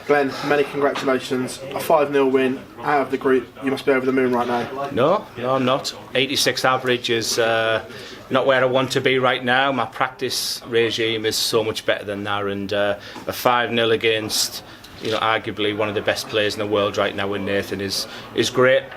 Glenn, many congratulations. A 5-0 win out of the group. You must be over the moon right now. No, I'm not. 86 average is not where I want to be right now. My practice regime is so much better than that, and a 5-0 against, arguably one of the best players in the world right now in Nathan is great.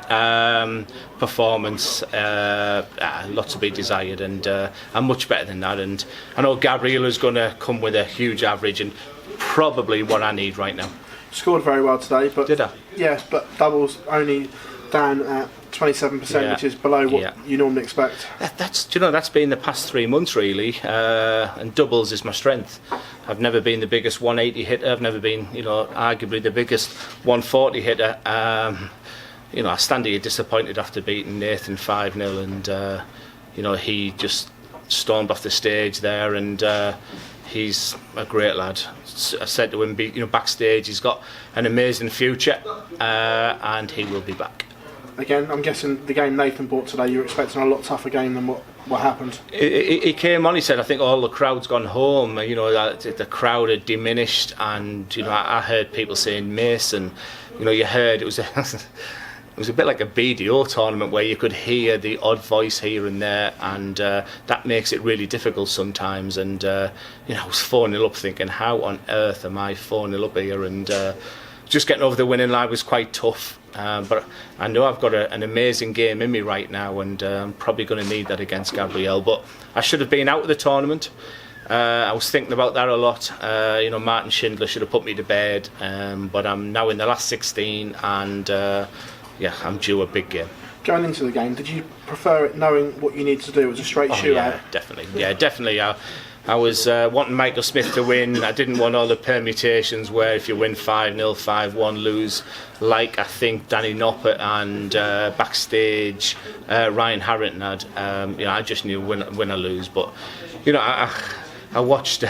Performance, lots to be desired, and I'm much better than that. And I know Gabriel is going to come with a huge average, and probably what I need right now. Scored very well today, but did I? Yeah, but doubles only down at 27%, which is below what you normally expect. That's been the past 3 months really, and doubles is my strength. I've never been the biggest 180 hitter. I've never been, arguably the biggest 140 hitter. I stand here disappointed after beating Nathan 5-0, and he just stormed off the stage there, and he's a great lad. I said to him, backstage, he's got an amazing future, and he will be back. Again, I'm guessing the game Nathan brought today, you were expecting a lot tougher game than what happened. He came on, he said, I think all the crowd's gone home. The crowd had diminished, and I heard people saying Mace, and you heard it was it was a bit like a BDO tournament where you could hear the odd voice here and there, and that makes it really difficult sometimes. And I was 4-0 up, thinking, how on earth am I 4-0 up here? And just getting over the winning line was quite tough. But I know I've got an amazing game in me right now, and I'm probably going to need that against Gabriel. But I should have been out of the tournament. I was thinking about that a lot. Martin Schindler should have put me to bed, but I'm now in the last 16, and I'm due a big game. Going into the game, did you prefer it knowing what you need to do? It was a straight shootout? Yeah, definitely. I was wanting Michael Smith to win. I didn't want all the permutations where if you win 5-0, 5-1, lose, like I think Danny Noppert and backstage Ryan Harrington had. I just knew win or lose. But I watched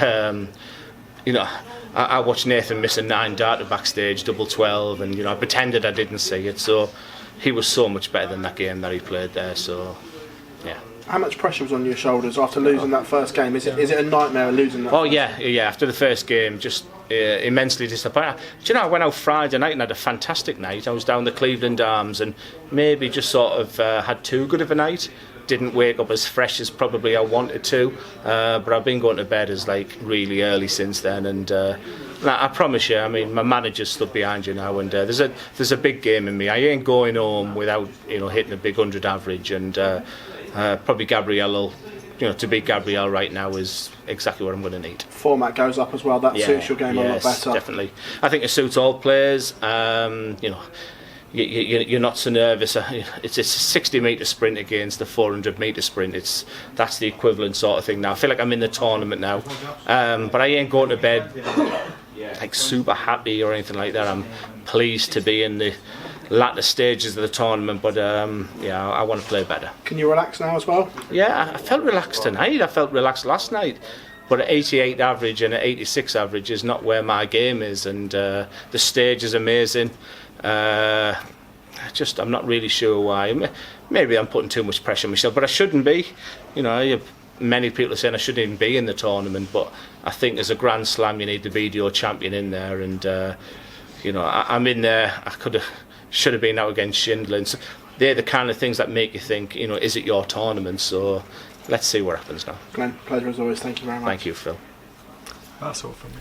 I watched Nathan miss a 9 darter backstage, double 12, and I pretended I didn't see it. So he was so much better than that game that he played there. So yeah. How much pressure was on your shoulders after losing that first game? Is it a nightmare losing that? Oh yeah. After the first game, just immensely disappointed. I went out Friday night and had a fantastic night. I was down the Cleveland Arms and maybe just sort of had too good of a night. Didn't wake up as fresh as probably I wanted to, but I've been going to bed as really early since then. And I promise you, my manager's stood behind you now, and there's a big game in me. I ain't going home without hitting a big 100 average, and probably Gabriel to beat Gabriel right now is exactly what I'm going to need. Format goes up as well. That suits your game a lot better. Definitely. I think it suits all players. You're not so nervous. It's a 60-metre sprint against a 400-metre sprint. That's the equivalent sort of thing now. I feel like I'm in the tournament now, but I ain't going to bed like super happy or anything like that. I'm pleased to be in the latter stages of the tournament, but I want to play better. Can you relax now as well? Yeah, I felt relaxed tonight. I felt relaxed last night. But at 88 average and at 86 average is not where my game is, and the stage is amazing. I'm not really sure why. Maybe I'm putting too much pressure on myself, but I shouldn't be. Many people are saying I shouldn't even be in the tournament, but I think as a Grand Slam you need the BDO Champion in there, and I'm in there. Should have been out against Schindler. And so they're the kind of things that make you think, is it your tournament? So let's see what happens now. Glenn, pleasure as always. Thank you very much. Thank you, Phil. That's all from me.